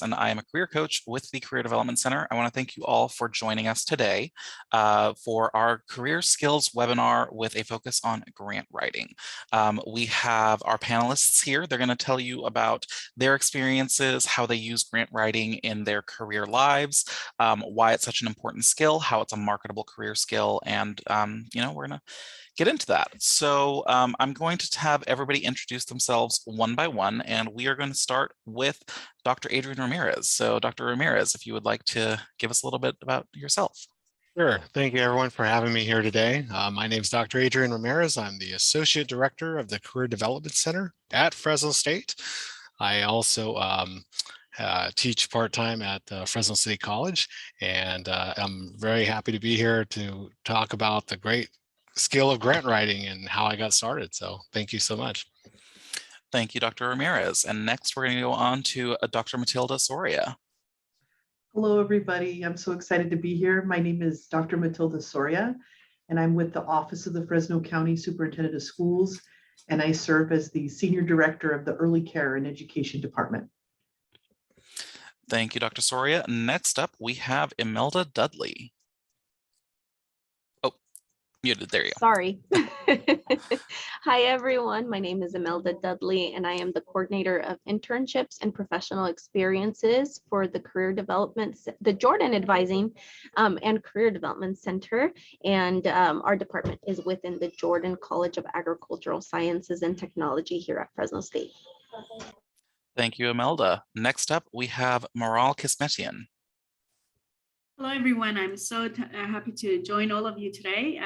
and I am a career coach with the Career Development Center. I want to thank you all for joining us today for our career skills webinar with a focus on grant writing. We have our panelists here. They're going to tell you about their experiences, how they use grant writing in their career lives, why it's such an important skill, how it's a marketable career skill, and we're going to get into that. So I'm going to have everybody introduce themselves one by one, and we are going to start with Dr. Adrian Ramirez. So Dr. Ramirez, if you would like to give us a little bit about yourself. Sure. Thank you, everyone, for having me here today. My name is Dr. Adrian Ramirez. I'm the Associate Director of the Career Development Center at Fresno State. I also teach part-time at Fresno State College, and I'm very happy to be here to talk about the great skill of grant writing and how I got started. So thank you so much. Thank you, Dr. Ramirez. And next, we're going to go on to Dr. Matilda Soria. Hello, everybody. I'm so excited to be here. My name is Dr. Matilda Soria, and I'm with the Office of the Fresno County Superintendent of Schools, and I serve as the Senior Director of the Early Care and Education Department. Thank you, Dr. Soria. Next up, we have Melda Dudley. Muted, there you go. Sorry. Hi, everyone. My name is Melda Dudley, and I am the coordinator of internships and professional experiences for the the Jordan Advising and Career Development Center. And our department is within the Jordan College of Agricultural Sciences and Technology here at Fresno State. Thank you, Imelda. Next up, we have Kismetian. Hello, everyone. I'm so happy to join all of you today.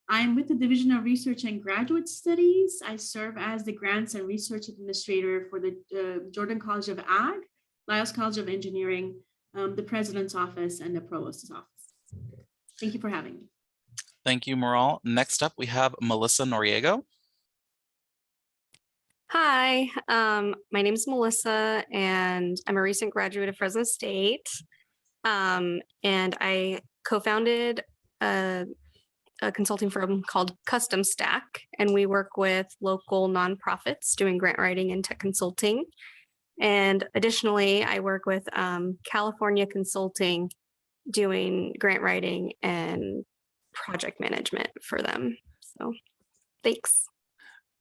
I'm with the Division of Research and Graduate Studies. I serve as the Grants and Research Administrator for the Jordan College of Ag, Lyles College of Engineering, the President's Office, and the Provost's Office. Thank you for having me. Thank you, Maral. Next up, we have Melissa Noriego. Hi, my name is Melissa, and I'm a recent graduate of Fresno State. And I co-founded a consulting firm called Custom Stack, and we work with local nonprofits doing grant writing and tech consulting. And additionally, I work with California Consulting doing grant writing and project management for them. So thanks.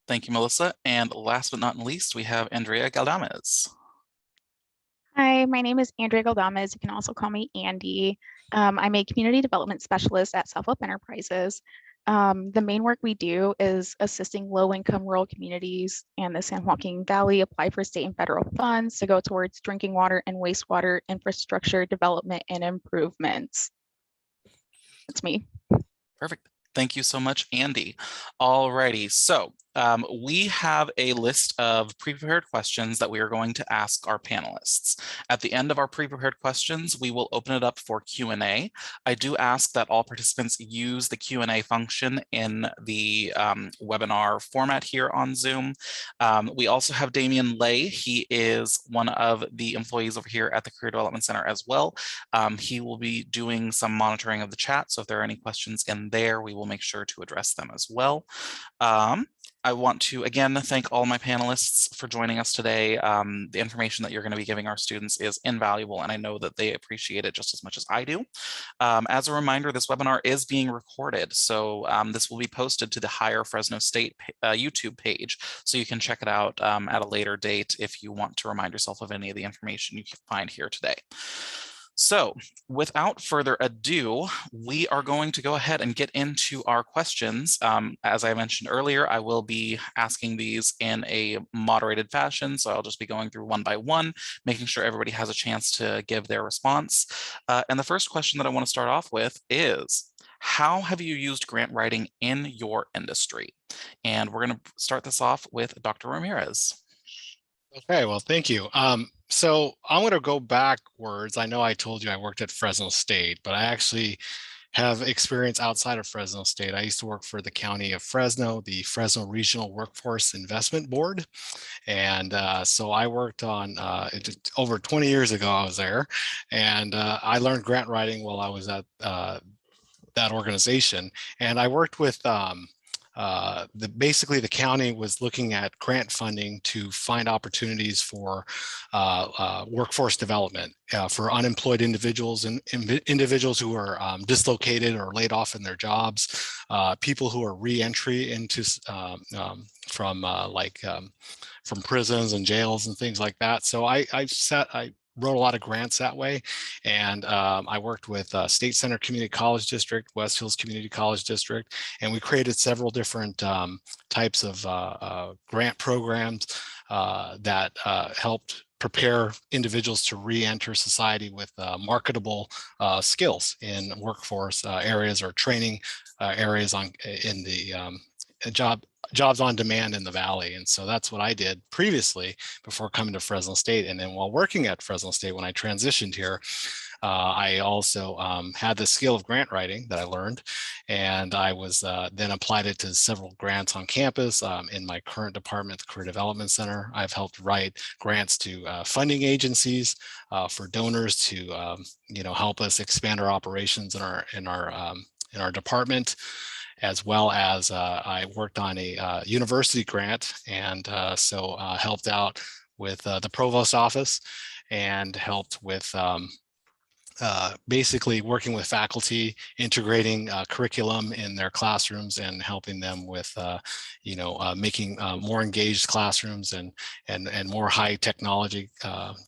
Thank you, Melissa. And last but not least, we have Andrea Galdomez. Hi, my name is Andrea Galdomez. You can also call me Andy. I'm a community development specialist at Self-Help Enterprises. The main work we do is assisting low-income rural communities and the San Joaquin Valley apply for state and federal funds to go towards drinking water and wastewater infrastructure development and improvements. That's me. Perfect. Thank you so much, Andy. Alrighty, so we have a list of pre-prepared questions that we are going to ask our panelists. At the end of our pre-prepared questions, we will open it up for Q&A. I do ask that all participants use the Q&A function in the webinar format here on Zoom. We also have Damian Lay. He is one of the employees over here at the Career Development Center as well. He will be doing some monitoring of the chat, so if there are any questions in there, we will make sure to address them as well. I want to again thank all my panelists for joining us today. The information that you're going to be giving our students is invaluable, and I know that they appreciate it just as much as I do. As a reminder, this webinar is being recorded, so this will be posted to the Higher Fresno State YouTube page, so you can check it out at a later date if you want to remind yourself of any of the information you can find here today. So without further ado, we are going to go ahead and get into our questions. As I mentioned earlier, I will be asking these in a moderated fashion, so I'll just be going through one by one, making sure everybody has a chance to give their response. And the first question that I want to start off with is, how have you used grant writing in your industry? And we're going to start this off with Dr. Ramirez. Okay, well, thank you. So I'm going to go backwards. I know I told you I worked at Fresno State, but I actually have experience outside of Fresno State. I used to work for the County of Fresno, the Fresno Regional Workforce Investment Board. And so I worked on, over 20 years ago, I was there. And I learned grant writing while I was at that organization. And I worked with basically the county was looking at grant funding to find opportunities for workforce development for unemployed individuals and individuals who are dislocated or laid off in their jobs, people who are re-entry into from prisons and jails and things like that. So I wrote a lot of grants that way. And I worked with State Center Community College District, West Hills Community College District, and we created several different types of grant programs that helped prepare individuals to re-enter society with marketable skills in workforce areas or training areas in the jobs on demand in the Valley. And so that's what I did previously before coming to Fresno State. And then while working at Fresno State, when I transitioned here, I also had the skill of grant writing that I learned, and I was then applied it to several grants on campus. In my current department, the Career Development Center, I've helped write grants to funding agencies for donors to help us expand our operations in our department, as well as I worked on a university grant, and so helped out with the provost office and helped with basically working with faculty, integrating curriculum in their classrooms and helping them with, making more engaged classrooms and more high technology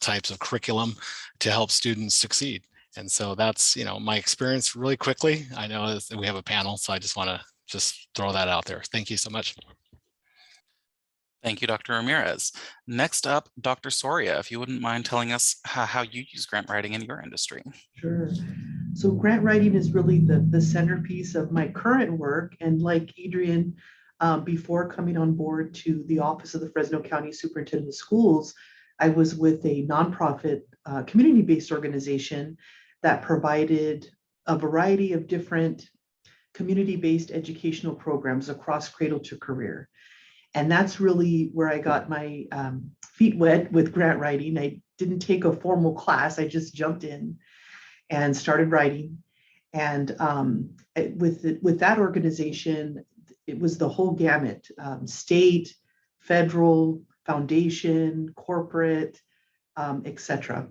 types of curriculum to help students succeed. And so that's, my experience really quickly. I know that we have a panel, so I just want to just throw that out there. Thank you so much. Thank you, Dr. Ramirez. Next up, Dr. Soria, if you wouldn't mind telling us how you use grant writing in your industry. Sure. So grant writing is really the centerpiece of my current work. And like Adrian, before coming on board to the Office of the Fresno County Superintendent of Schools, I was with a nonprofit community-based organization that provided a variety of different community-based educational programs across cradle to career. And that's really where I got my feet wet with grant writing. I didn't take a formal class. I just jumped in and started writing. And with that organization, it was the whole gamut, state, federal, foundation, corporate, etc.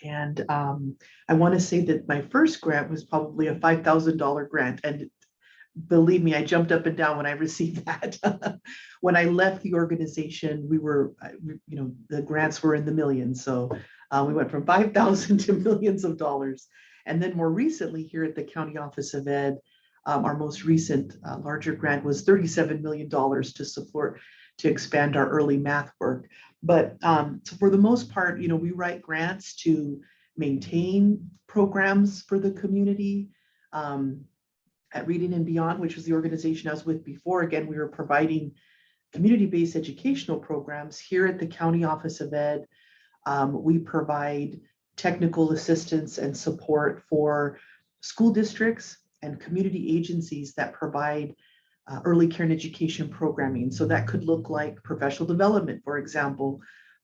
And I want to say that my first grant was probably a $5,000 grant. And believe me, I jumped up and down when I received that. When I left the organization, we were, the grants were in the millions. So we went from 5,000 to millions of dollars. And then more recently here at the County Office of Ed, our most recent larger grant was $37 million to expand our early math work. But so for the most part, we write grants to maintain programs for the community. At Reading and Beyond, which was the organization I was with before, again, we were providing community-based educational programs. Here at the County Office of Ed, we provide technical assistance and support for school districts and community agencies that provide early care and education programming. So that could look like professional development, for example,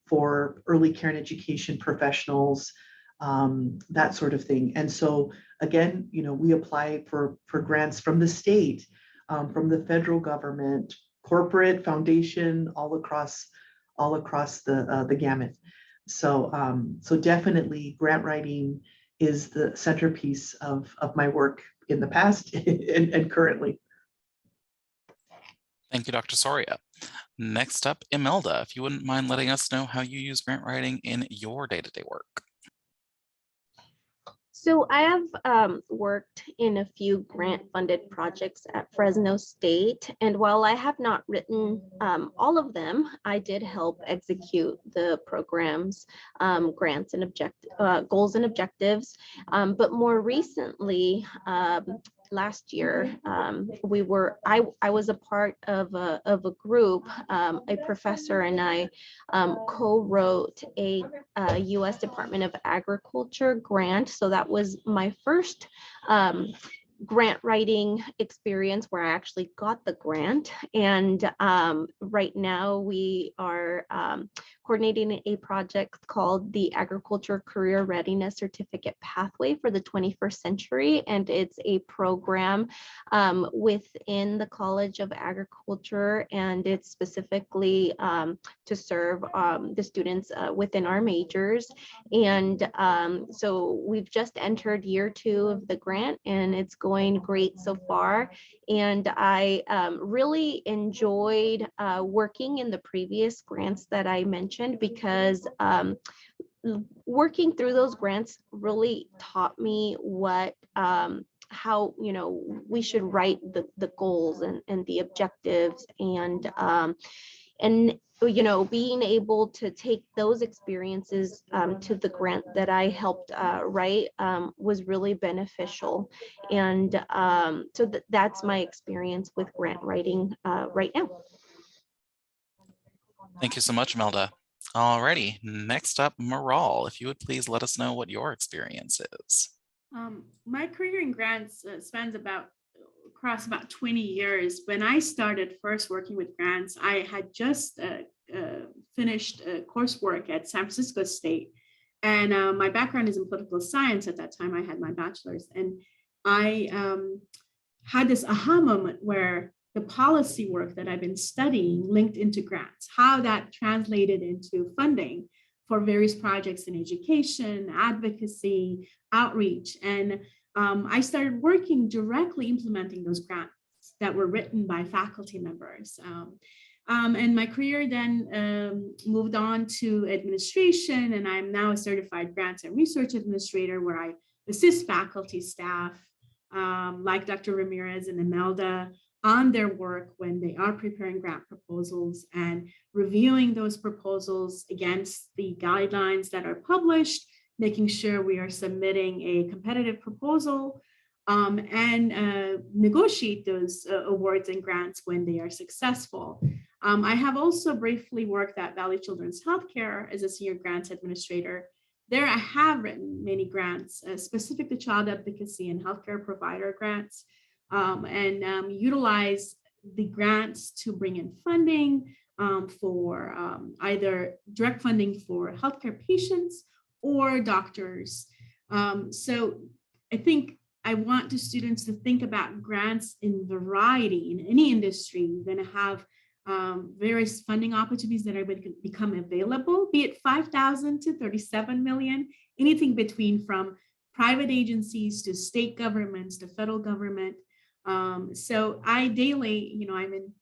for early care and education professionals, that sort of thing. And so again, we apply for grants from the state, from the federal government, corporate, foundation, all across the gamut. So so definitely grant writing is the centerpiece of my work in the past and currently. Thank you, Dr. Soria. Next up, Melda, if you wouldn't mind letting us know how you use grant writing in your day-to-day work. So I have worked in a few grant-funded projects at Fresno State, and while I have not written all of them, I did help execute the program's grants and goals and objectives. But more recently, last year, I was a part of a group. A professor and I co-wrote a U.S. Department of Agriculture grant. So that was my first grant writing experience where I actually got the grant. And right now we are coordinating a project called the Agriculture Career Readiness Certificate Pathway for the 21st Century. And it's a program within the College of Agriculture, and it's specifically to serve the students within our majors. And so we've just entered year 2 of the grant, and it's going great so far. And I really enjoyed working in the previous grants that I mentioned, because working through those grants really taught me what how we should write the goals and the objectives, and being able to take those experiences to the grant that I helped write was really beneficial. And so that's my experience with grant writing right now. Thank you so much, Melda. Alrighty, next up, Maral, if you would please let us know what your experience is. My career in grants spans across about 20 years. When I started first working with grants, I had just finished coursework at San Francisco State. And my background is in political science. At that time, I had my bachelor's. And I had this aha moment where the policy work that I've been studying linked into grants, how that translated into funding for various projects in education, advocacy, outreach. And I started working directly implementing those grants that were written by faculty members. And my career then moved on to administration, and I'm now a certified grants and research administrator, where I assist faculty staff like Dr. Ramirez and Melda on their work when they are preparing grant proposals and reviewing those proposals against the guidelines that are published, making sure we are submitting a competitive proposal, and negotiate those awards and grants when they are successful. I have also briefly worked at Valley Children's Healthcare as a senior grants administrator. There I have written many grants specific to child advocacy and healthcare provider grants, and utilize the grants to bring in funding for either direct funding for healthcare patients or doctors. So I think I want the students to think about grants in variety in any industry. You're going to have various funding opportunities that are going to become available, be it 5,000 to 37 million, anything between, from private agencies to state governments to federal government. So I daily, I'm in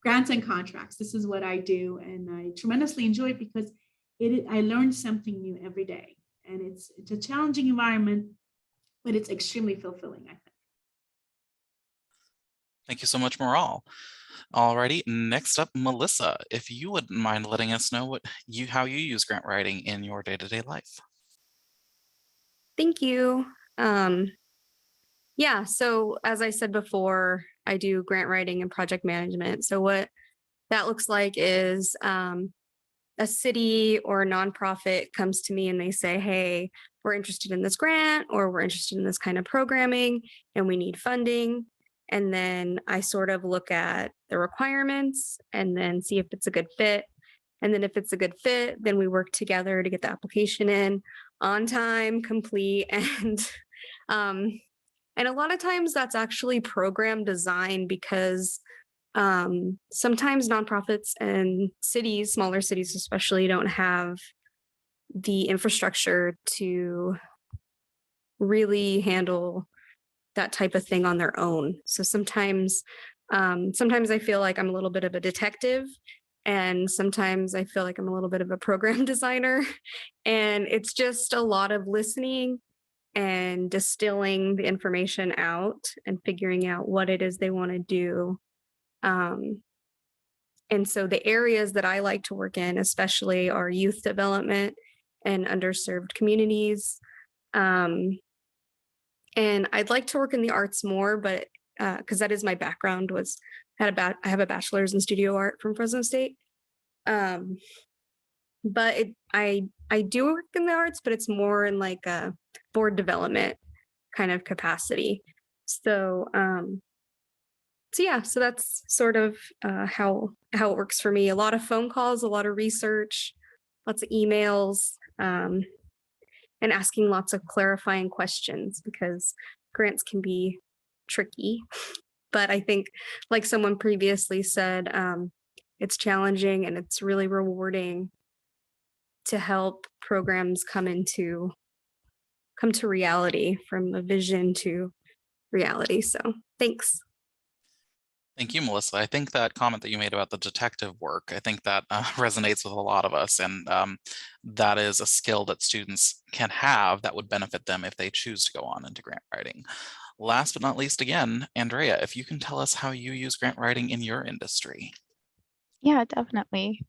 grants and contracts. This is what I do, and I tremendously enjoy it because I learn something new every day, and it's a challenging environment, but it's extremely fulfilling, I think. Thank you so much, Maral. Alrighty, next up, Melissa, if you wouldn't mind letting us know how you use grant writing in your day-to-day life. Thank you. Yeah, so as I said before, I do grant writing and project management. So what that looks like is a city or a nonprofit comes to me and they say, hey, we're interested in this grant, or we're interested in this kind of programming and we need funding. And then I sort of look at the requirements and then see if it's a good fit. And then if it's a good fit, then we work together to get the application in on time, complete, and a lot of times that's actually program design, because sometimes nonprofits and cities, smaller cities especially, don't have the infrastructure to really handle that type of thing on their own. So sometimes I feel like I'm a little bit of a detective, and sometimes I feel like I'm a little bit of a program designer. And it's just a lot of listening and distilling the information out and figuring out what it is they want to do. And so the areas that I like to work in especially are youth development and underserved communities. And I'd like to work in the arts more, but because that is my background, I have a bachelor's in studio art from Fresno State. But I do work in the arts, but it's more in like a board development kind of capacity. So yeah, so that's sort of how it works for me. A lot of phone calls, a lot of research, lots of emails, and asking lots of clarifying questions, because grants can be tricky. But I think, like someone previously said, it's challenging and it's really rewarding to help programs come to reality, from a vision to reality. So thanks. Thank you, Melissa. I think that comment that you made about the detective work, I think that resonates with a lot of us. And that is a skill that students can have that would benefit them if they choose to go on into grant writing. Last but not least, again, Andrea, if you can tell us how you use grant writing in your industry. Yeah, definitely.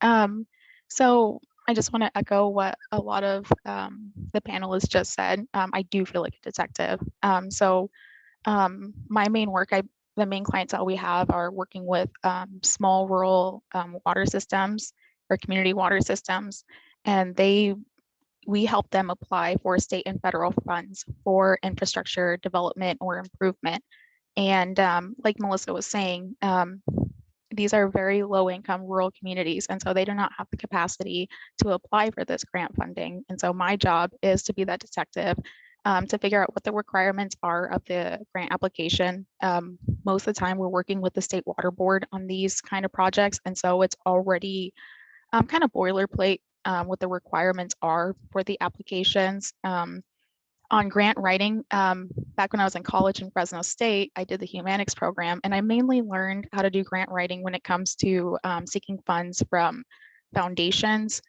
So I just want to echo what a lot of the panelists just said. I do feel like a detective. My main work, the main clientele we have are working with small rural water systems or community water systems, and we help them apply for state and federal funds for infrastructure development or improvement. And like Melissa was saying, these are very low income rural communities, and so they do not have the capacity to apply for this grant funding. And so my job is to be that detective, to figure out what the requirements are of the grant application. Most of the time we're working with the state water board on these kind of projects, and so it's already kind of boilerplate what the requirements are for the applications. On grant writing, back when I was in college in Fresno State, I did the humanics program, and I mainly learned how to do grant writing when it comes to seeking funds from foundations.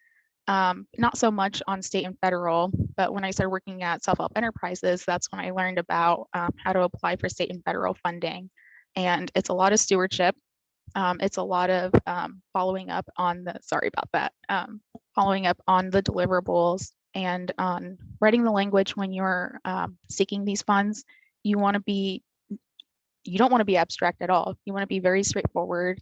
Not so much on state and federal, but when I started working at self-help enterprises, that's when I learned about how to apply for state and federal funding. And it's a lot of stewardship. It's a lot of following up on the, sorry about that, following up on the deliverables and on writing the language when you're seeking these funds. You don't want to be abstract at all. You want to be very straightforward.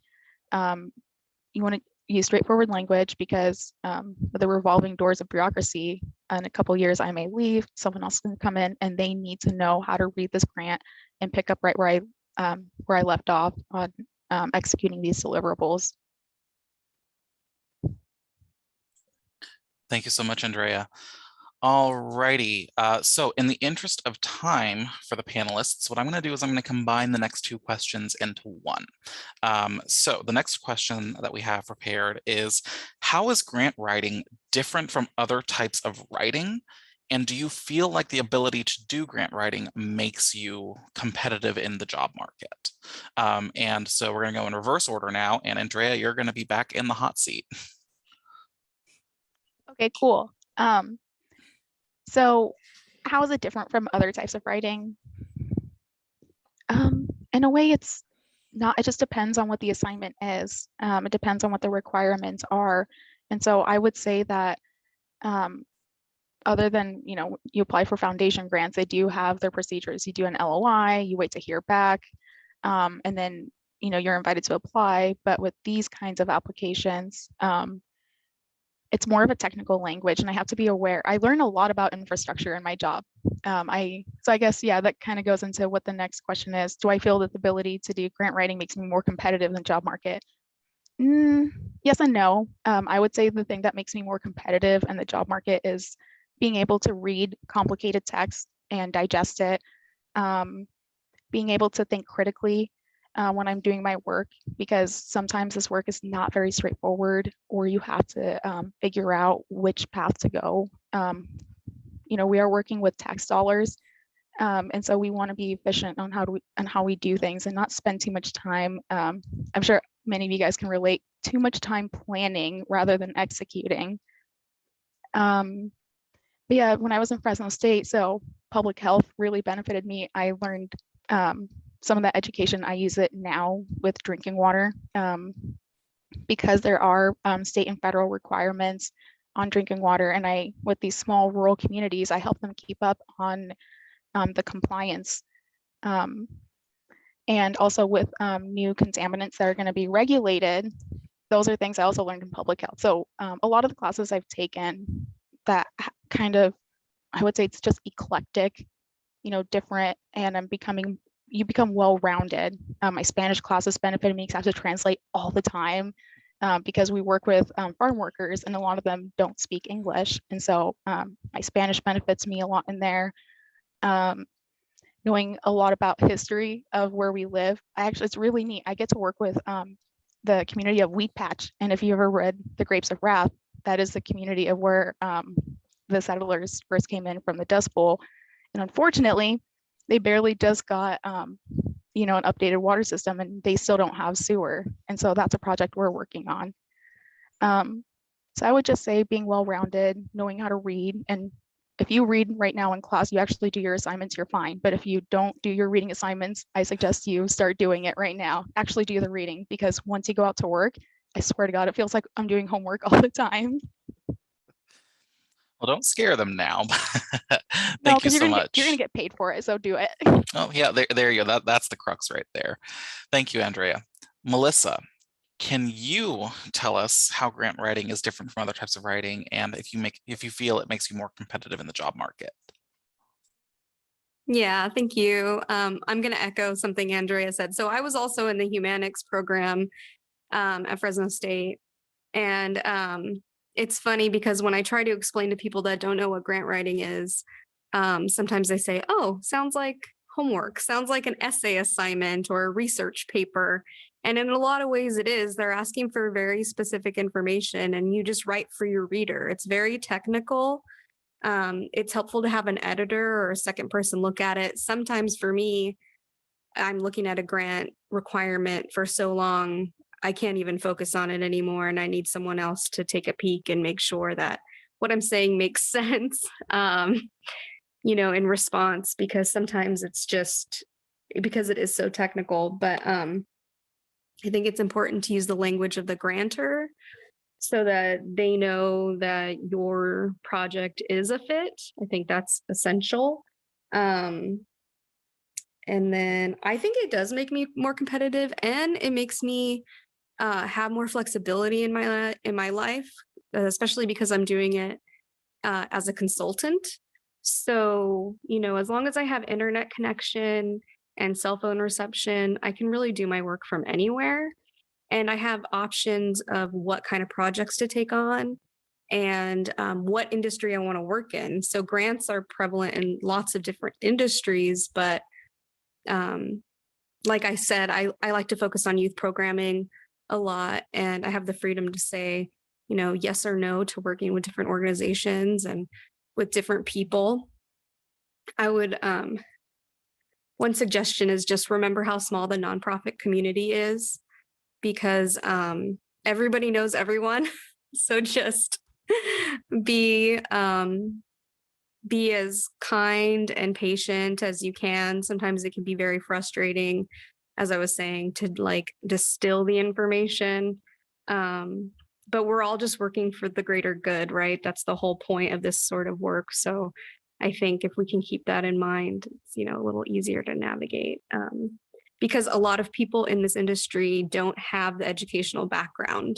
You want to use straightforward language, because the revolving doors of bureaucracy, in a couple of years I may leave, someone else can come in, and they need to know how to read this grant and pick up right where I left off on executing these deliverables. Thank you so much, Andrea. Alrighty, so in the interest of time for the panelists, what I'm going to do is I'm going to combine the next two questions into one. So the next question that we have prepared is, how is grant writing different from other types of writing? And do you feel like the ability to do grant writing makes you competitive in the job market? And so we're going to go in reverse order now. And Andrea, you're going to be back in the hot seat. Okay, cool. So how is it different from other types of writing? In a way, it's not, it just depends on what the assignment is. It depends on what the requirements are. And so I would say that other than, you apply for foundation grants, they do have their procedures. You do an LOI, you wait to hear back, and then, you're invited to apply. But with these kinds of applications, it's more of a technical language, and I have to be aware. I learn a lot about infrastructure in my job. So I guess, yeah, that kind of goes into what the next question is. Do I feel that the ability to do grant writing makes me more competitive in the job market? Yes and no. I would say the thing that makes me more competitive in the job market is being able to read complicated text and digest it, being able to think critically when I'm doing my work, because sometimes this work is not very straightforward, or you have to figure out which path to go. We are working with tax dollars, and so we want to be efficient on how we do things and not spend too much time. I'm sure many of you guys can relate, too much time planning rather than executing. But yeah, when I was in Fresno State, so public health really benefited me. I learned some of that education. I use it now with drinking water, because there are state and federal requirements on drinking water. And with these small rural communities, I help them keep up on the compliance. And also with new contaminants that are going to be regulated. Those are things I also learned in public health. So a lot of the classes I've taken that kind of, I would say it's just eclectic, different, and you become well-rounded. My Spanish classes benefited me because I have to translate all the time. because we work with farm workers and a lot of them don't speak English. And so my Spanish benefits me a lot in there. Knowing a lot about history of where we live. It's really neat. I get to work with the community of Wheat Patch. And if you ever read The Grapes of Wrath, that is the community of where the settlers first came in from the Dust Bowl. And unfortunately, they barely just got an updated water system, and they still don't have sewer. And so that's a project we're working on. So I would just say being well-rounded, knowing how to read. And if you read right now in class, you actually do your assignments, you're fine. But if you don't do your reading assignments, I suggest you start doing it right now. Actually do the reading, because once you go out to work, I swear to God, it feels like I'm doing homework all the time. Well, don't scare them now. No, Thank you because so much. You're gonna get paid for it, so do it. Oh yeah, there you go. That's the crux right there. Thank you, Andrea. Melissa, can you tell us how grant writing is different from other types of writing, and if you feel it makes you more competitive in the job market? Yeah, thank you. I'm going to echo something Andrea said. So I was also in the humanics program at Fresno State. And it's funny because when I try to explain to people that don't know what grant writing is, sometimes they say, oh, sounds like homework, sounds like an essay assignment or a research paper. And in a lot of ways it is. They're asking for very specific information and you just write for your reader. It's very technical. It's helpful to have an editor or a second person look at it. Sometimes for me, I'm looking at a grant requirement for so long, I can't even focus on it anymore. And I need someone else to take a peek and make sure that what I'm saying makes sense, in response, because sometimes it's just because it is so technical. But I think it's important to use the language of the grantor so that they know that your project is a fit. I think that's essential. And then I think it does make me more competitive, and it makes me have more flexibility in my life, especially because I'm doing it as a consultant. So, as long as I have internet connection and cell phone reception, I can really do my work from anywhere. And I have options of what kind of projects to take on and what industry I want to work in. So grants are prevalent in lots of different industries, but like I said, I like to focus on youth programming a lot, and I have the freedom to say, yes or no to working with different organizations and with different people. I would, one suggestion is just remember how small the nonprofit community is, because everybody knows everyone. So just be as kind and patient as you can. Sometimes it can be very frustrating, as I was saying, to distill the information. But we're all just working for the greater good, right? That's the whole point of this sort of work. So I think if we can keep that in mind, it's, a little easier to navigate. Because a lot of people in this industry don't have the educational background.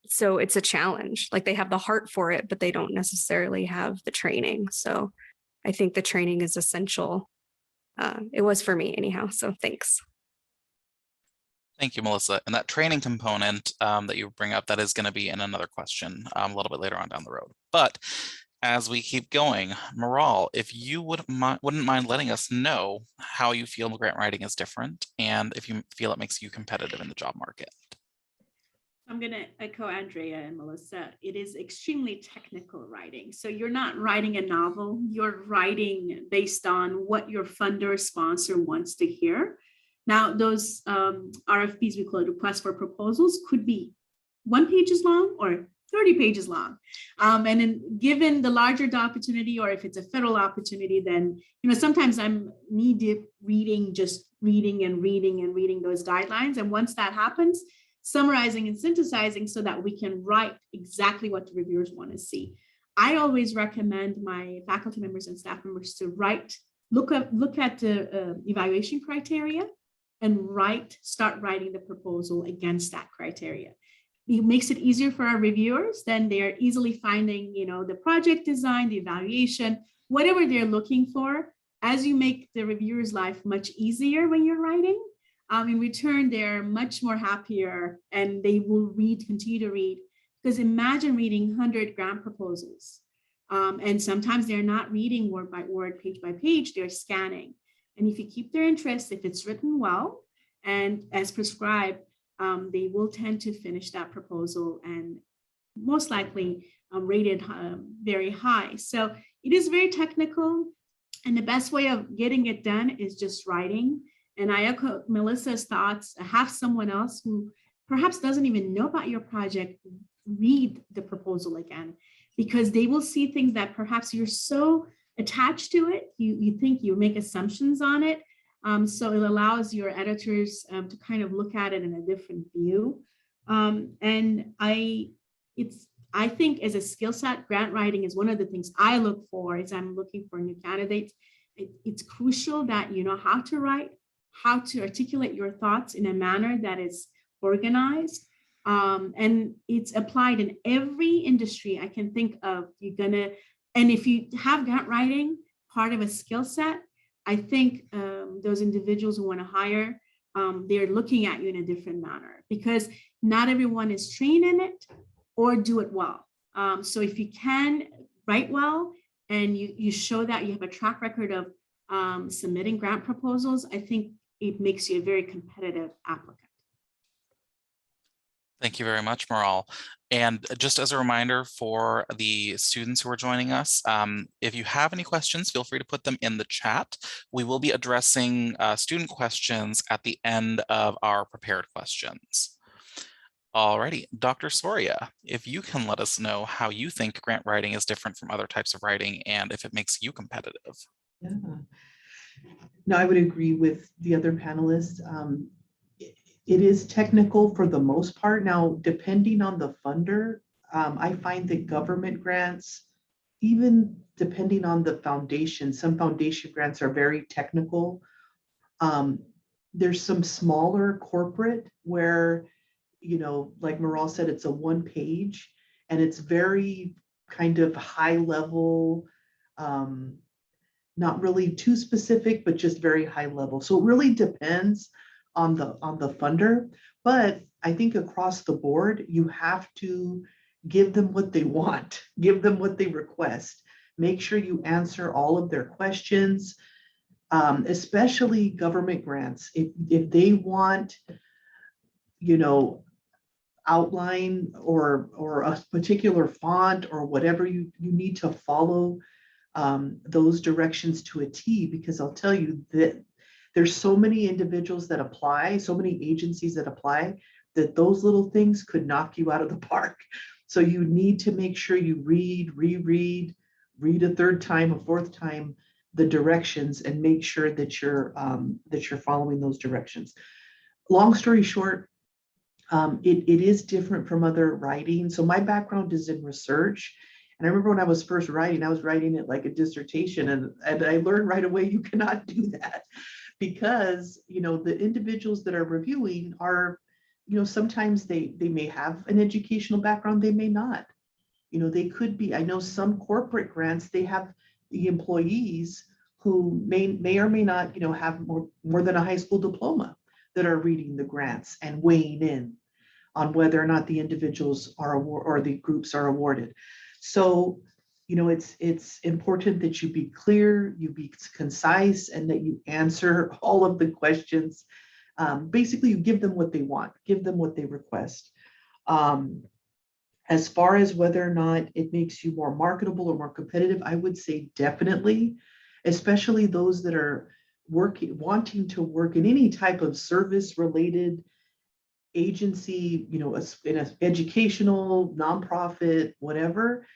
So it's a challenge. Like, they have the heart for it, but they don't necessarily have the training. So I think the training is essential. It was for me anyhow. So thanks. Thank you, Melissa. And that training component that you bring up, that is going to be in another question a little bit later on down the road. But as we keep going, Maral, if you wouldn't mind letting us know how you feel grant writing is different and if you feel it makes you competitive in the job market. I'm going to echo Andrea and Melissa. It is extremely technical writing. So you're not writing a novel, you're writing based on what your funder or sponsor wants to hear. Now, those RFPs, we call it requests for proposals, could be 1 page long or 30 pages long. And then given the larger the opportunity, or if it's a federal opportunity, then, sometimes I'm knee-deep reading and reading those guidelines. And once that happens, summarizing and synthesizing so that we can write exactly what the reviewers want to see. I always recommend my faculty members and staff members to look at the evaluation criteria and start writing the proposal against that criteria. It makes it easier for our reviewers. Then they're easily finding, the project design, the evaluation, whatever they're looking for. As you make the reviewer's life much easier when you're writing, in return, they're much more happier and they will continue to read. Because imagine reading 100 grant proposals. And sometimes they're not reading word by word, page by page, they're scanning. And if you keep their interest, if it's written well and as prescribed, they will tend to finish that proposal and most likely rated very high. So it is very technical. And the best way of getting it done is just writing. And I echo Melissa's thoughts, have someone else who perhaps doesn't even know about your project read the proposal again, because they will see things that perhaps you're so attached to it, you think you make assumptions on it. So it allows your editors to kind of look at it in a different view. And I think as a skill set, grant writing is one of the things I look for as I'm looking for new candidates. It's crucial that you know how to write, how to articulate your thoughts in a manner that is organized. And it's applied in every industry I can think of. And if you have grant writing part of a skill set, I think those individuals who want to hire, they're looking at you in a different manner, because not everyone is trained in it or do it well. So if you can write well and you show that you have a track record of submitting grant proposals, I think it makes you a very competitive applicant. Thank you very much, Maral. And just as a reminder for the students who are joining us, if you have any questions, feel free to put them in the chat. We will be addressing student questions at the end of our prepared questions. Alrighty, Dr. Soria, if you can let us know how you think grant writing is different from other types of writing and if it makes you competitive. Yeah. No, I would agree with the other panelists. It is technical for the most part. Now, depending on the funder, I find that government grants, even depending on the foundation, some foundation grants are very technical. There's some smaller corporate where, you know, like Maral said, it's a one page and it's very kind of high level, not really too specific, but just very high level. So it really depends on the funder, but I think across the board, you have to give them what they want, give them what they request. Make sure you answer all of their questions, especially government grants. If they want, you know, outline or a particular font or whatever, you need to follow those directions to a T, because I'll tell you that there's so many individuals that apply, so many agencies that apply, that those little things could knock you out of the park. So you need to make sure you read a third time, a fourth time, the directions, and make sure that you're following those directions. Long story short, it is different from other writing. So my background is in research. And I remember when I was first writing, I was writing it like a dissertation, and I learned right away you cannot do that, because, you know, the individuals that are reviewing are, you know, sometimes they may have an educational background, they may not. You know, they could be, I know some corporate grants, they have the employees who may or may not, you know, have more than a high school diploma that are reading the grants and weighing in on whether or not the individuals are awarded or the groups are awarded. So, you know, it's important that you be clear, you be concise, and that you answer all of the questions. Basically, you give them what they want, give them what they request. As far as whether or not it makes you more marketable or more competitive, I would say definitely, especially those that are wanting to work in any type of service-related agency, you know, in an educational, nonprofit, whatever.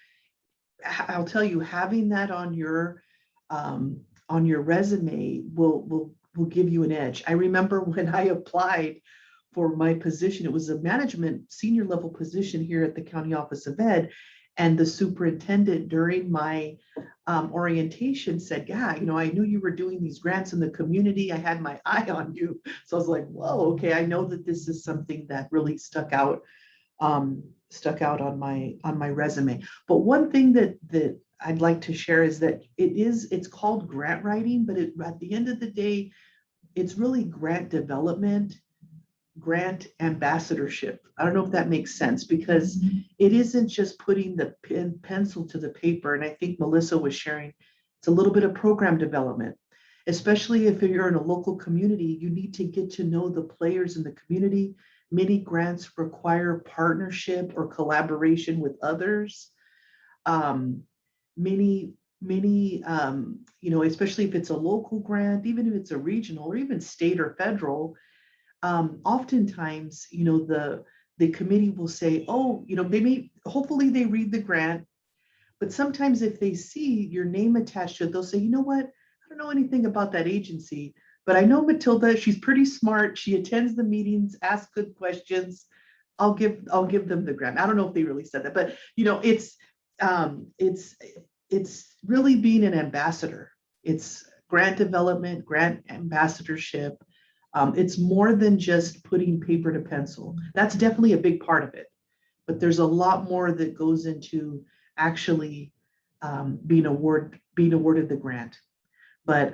I'll tell you, having that on your resume will give you an edge. I remember when I applied for my position, it was a management senior level position here at the County Office of Ed, and the superintendent during my orientation said, yeah, you know, I knew you were doing these grants in the community. I had my eye on you. So I was like, whoa, okay, I know that this is something that really stuck out on my resume. But one thing that I'd like to share is that it's called grant writing, but at the end of the day, it's really grant development, grant ambassadorship. I don't know if that makes sense, because it isn't just putting the pencil to the paper. And I think Melissa was sharing, it's a little bit of program development, especially if you're in a local community. You need to get to know the players in the community. Many grants require partnership or collaboration with others. Many, especially if it's a local grant, even if it's a regional or even state or federal, oftentimes, the committee will say, oh, hopefully they read the grant, but sometimes if they see your name attached to it, they'll say, you know what, I don't know anything about that agency, but I know Matilda, she's pretty smart. She attends the meetings, asks good questions. I'll give them the grant. I don't know if they really said that, but it's really being an ambassador. It's grant development, grant ambassadorship. It's more than just putting paper to pencil. That's definitely a big part of it, but there's a lot more that goes into actually being awarded the grant. But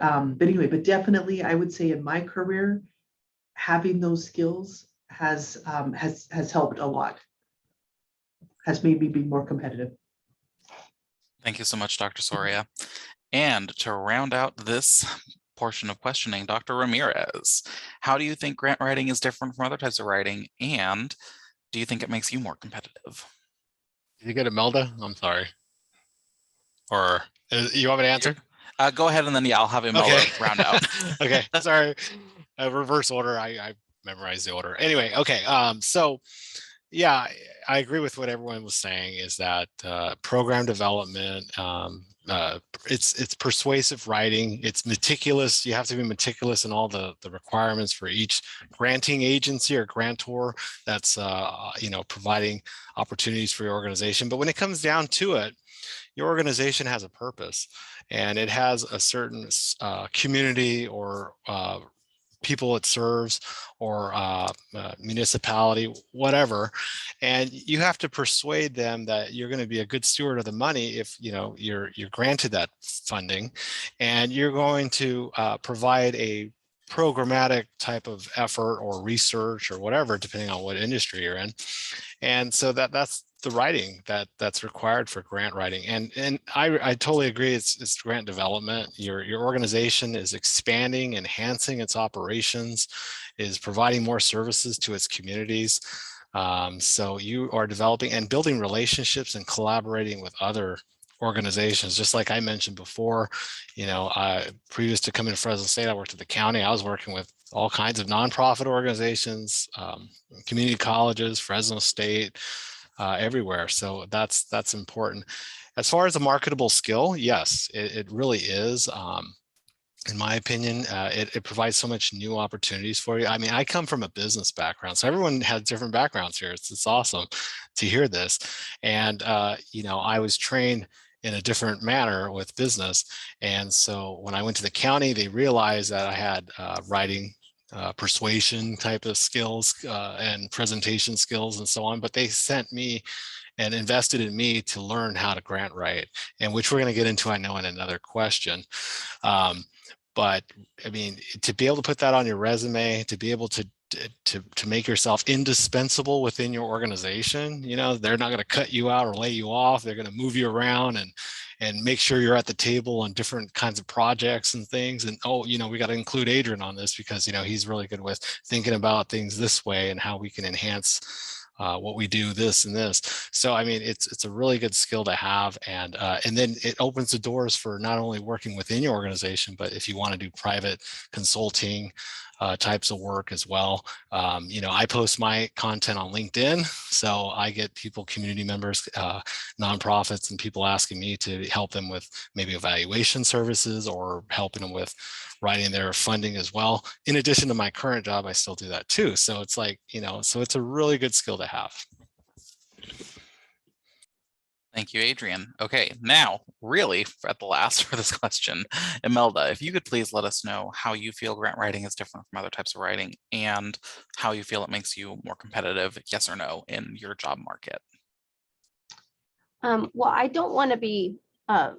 definitely, I would say in my career, having those skills has helped a lot. Has made me be more competitive. Thank you so much, Dr. Soria. And to round out this portion of questioning, Dr. Ramirez, how do you think grant writing is different from other types of writing? And do you think it makes you more competitive? Did you get it, Melda? I'm sorry. Or you want me to answer? Go ahead, and then I'll have Melda round out. Okay, sorry. Reverse order. I memorized the order. Anyway, okay. So yeah, I agree with what everyone was saying, is that program development, it's persuasive writing. It's meticulous. You have to be meticulous in all the requirements for each granting agency or grantor that's providing opportunities for your organization. But when it comes down to it, your organization has a purpose, and it has a certain community or people it serves, or municipality, whatever, and you have to persuade them that you're going to be a good steward of the money if you're granted that funding, and you're going to provide a programmatic type of effort or research or whatever, depending on what industry you're in. And so that's the writing that's required for grant writing. And I totally agree. It's grant development. Your organization is expanding, enhancing its operations, is providing more services to its communities. So you are developing and building relationships and collaborating with other organizations. Just like I mentioned before, previous to coming to Fresno State, I worked at the county. I was working with all kinds of nonprofit organizations, community colleges, Fresno State, everywhere. So that's important. As far as a marketable skill, yes, it really is. In my opinion, it provides so much new opportunities for you. I mean, I come from a business background, so everyone has different backgrounds here. It's awesome to hear this. And, I was trained in a different manner with business. And so when I went to the county, they realized that I had writing, persuasion type of skills and presentation skills and so on, but they sent me and invested in me to learn how to grant write, and which we're going to get into, I know, in another question. But I mean, to be able to put that on your resume, to be able to make yourself indispensable within your organization, they're not going to cut you out or lay you off. They're going to move you around and make sure you're at the table on different kinds of projects and things. And we got to include Adrian on this because he's really good with thinking about things this way and how we can enhance what we do, this and this. So I mean, it's a really good skill to have, and then it opens the doors for not only working within your organization, but if you want to do private consulting types of work as well. I post my content on LinkedIn, so I get people, community members, nonprofits, and people asking me to help them with maybe evaluation services or helping them with writing their funding as well. In addition to my current job, I still do that too. So it's like, so it's a really good skill to have. Thank you, Adrian. Okay, now really at the last for this question, Melda, if you could please let us know how you feel grant writing is different from other types of writing and how you feel it makes you more competitive, yes or no, in your job market. Well, I don't want to be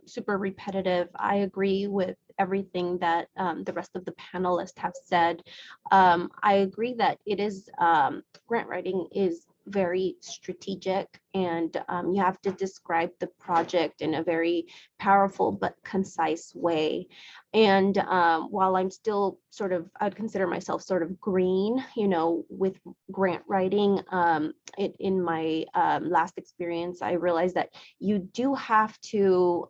super repetitive. I agree with everything that the rest of the panelists have said. I agree that it is grant writing is very strategic, and you have to describe the project in a very powerful but concise way. And while I'm still sort of, I'd consider myself sort of green, you know, with grant writing, in my last experience, I realized that you do have to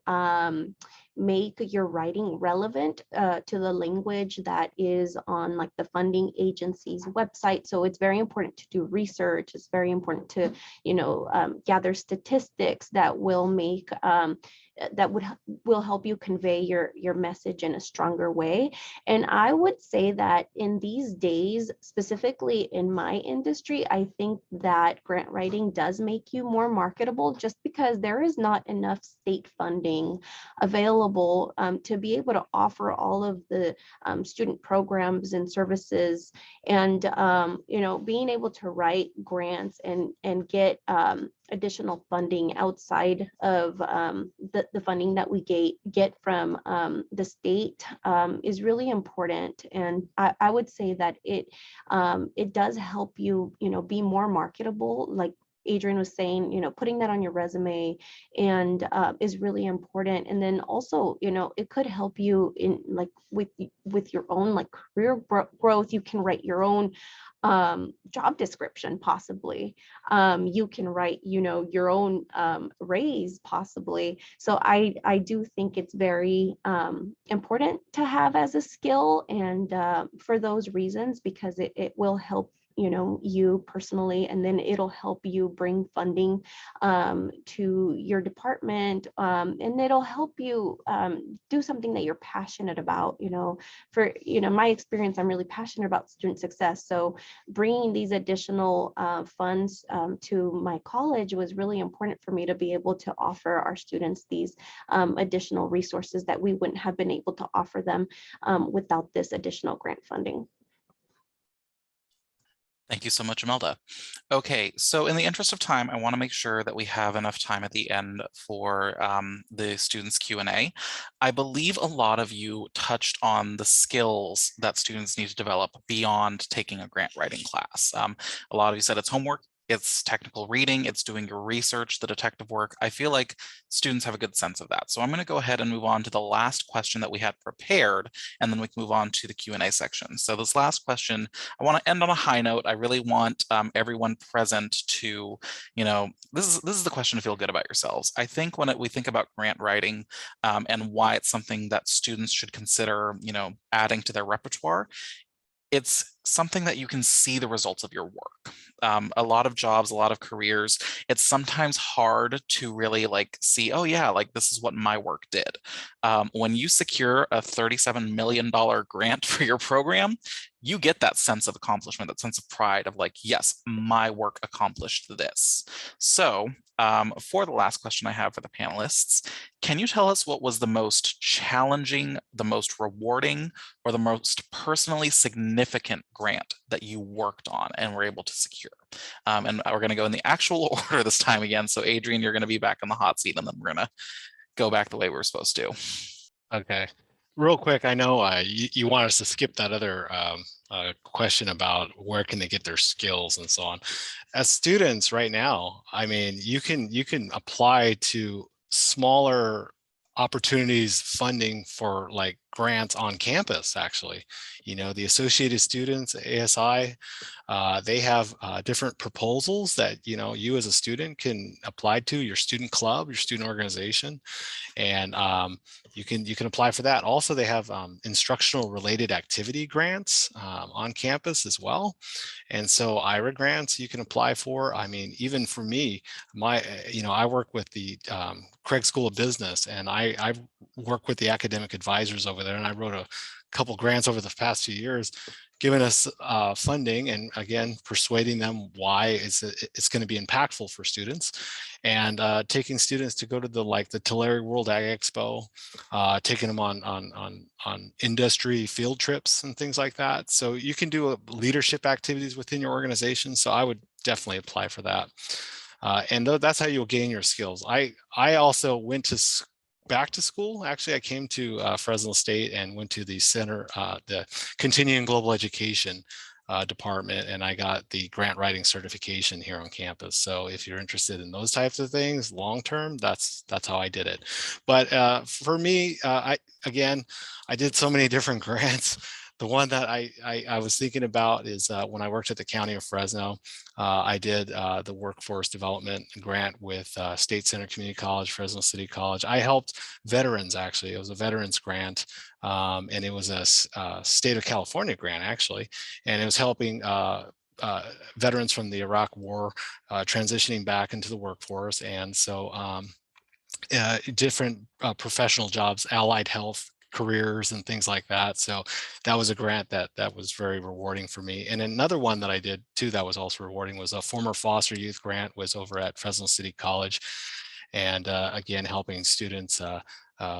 make your writing relevant to the language that is on like the funding agency's website. So it's very important to do research. It's very important to, you know, gather statistics that will make that will help you convey your message in a stronger way. And I would say that in these days, specifically in my industry, I think that grant writing does make you more marketable, just because there is not enough state funding available to be able to offer all of the student programs and services. And you know, being able to write grants and get additional funding outside of the funding that we get from the state is really important. And I would say that it does help you, you know, be more marketable. Like Adrian was saying, you know, putting that on your resume and is really important. And then also, you know, it could help you in like with your own like career growth. You can write your own job description possibly. You can write, you know, your own raise possibly. So I do think it's very important to have as a skill, and for those reasons, because it will help, you know, you personally, and then it'll help you bring funding to your department, and it'll help you do something that you're passionate about. You know, for, you know, my experience, I'm really passionate about student success. So bringing these additional funds to my college was really important for me to be able to offer our students these additional resources that we wouldn't have been able to offer them without this additional grant funding. Thank you so much, Melda. Okay, so in the interest of time, I want to make sure that we have enough time at the end for the students' Q&A. I believe a lot of you touched on the skills that students need to develop beyond taking a grant writing class. A lot of you said it's homework, it's technical reading, it's doing your research, the detective work. I feel like students have a good sense of that. So I'm going to go ahead and move on to the last question that we had prepared, and then we can move on to the Q&A section. So this last question, I want to end on a high note. I really want everyone present to, you know, this is the question to feel good about yourselves. I think when we think about grant writing and why it's something that students should consider, you know, adding to their repertoire, it's something that you can see the results of your work. A lot of jobs, a lot of careers, it's sometimes hard to really like see, oh yeah, like this is what my work did. When you secure a $37 million grant for your program, you get that sense of accomplishment, that sense of pride of like, yes, my work accomplished this. So for the last question I have for the panelists, can you tell us what was the most challenging, the most rewarding, or the most personally significant grant that you worked on and were able to secure? And we're going to go in the actual order this time again. So Adrian, you're going to be back in the hot seat, and then we're going to go back the way we're supposed to. Okay. Real quick, I know you want us to skip that other question about where can they get their skills and so on. As students right now, I mean, you can apply to smaller opportunities funding for like grants on campus. Actually, you know, the Associated Students, ASI, they have different proposals that, you know, you as a student can apply to, your student club, your student organization, and you can apply for that. Also, they have instructional related activity grants on campus as well. And so IRA grants you can apply for. I mean, even for me, you know, I work with the Craig School of Business, and I work with the academic advisors over there, and I wrote a couple grants over the past few years, giving us funding, and again, persuading them why it's going to be impactful for students, and taking students to go to the Tulare World Ag Expo, taking them on industry field trips and things like that. So you can do leadership activities within your organization. So I would definitely apply for that. And that's how you'll gain your skills. I also went to back to school. Actually, I came to Fresno State and went to the center, the Continuing Global Education department, and I got the grant writing certification here on campus. So if you're interested in those types of things long term, that's how I did it. But for me, I did so many different grants. The one that I was thinking about is when I worked at the County of Fresno, I did the workforce development grant with State Center Community College, Fresno City College. I helped veterans, actually. It was a veterans grant, and it was a state of California grant, actually. And it was helping veterans from the Iraq War transitioning back into the workforce. And so different professional jobs, allied health careers and things like that. So that was a grant that was very rewarding for me. And another one that I did too that was also rewarding was a former foster youth grant, was over at Fresno City College. And again, helping students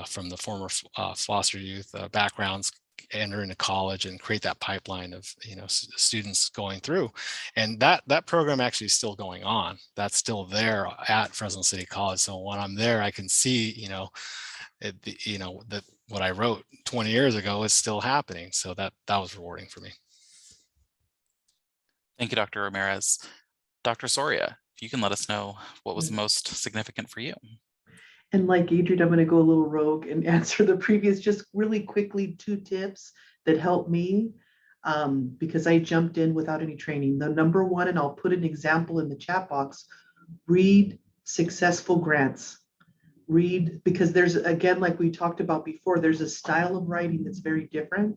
from the former foster youth backgrounds enter into college and create that pipeline of students going through. And that program actually is still going on. That's still there at Fresno City College. So when I'm there, I can see that what I wrote 20 years ago is still happening. So that was rewarding for me. Thank you, Dr. Ramirez. Dr. Soria, if you can let us know what was the most significant for you. And like Adrian, I'm going to go a little rogue and answer the previous, just really quickly, 2 tips that helped me because I jumped in without any training. The number one, and I'll put an example in the chat box, read successful grants. Read, because there's, again, like we talked about before, there's a style of writing that's very different.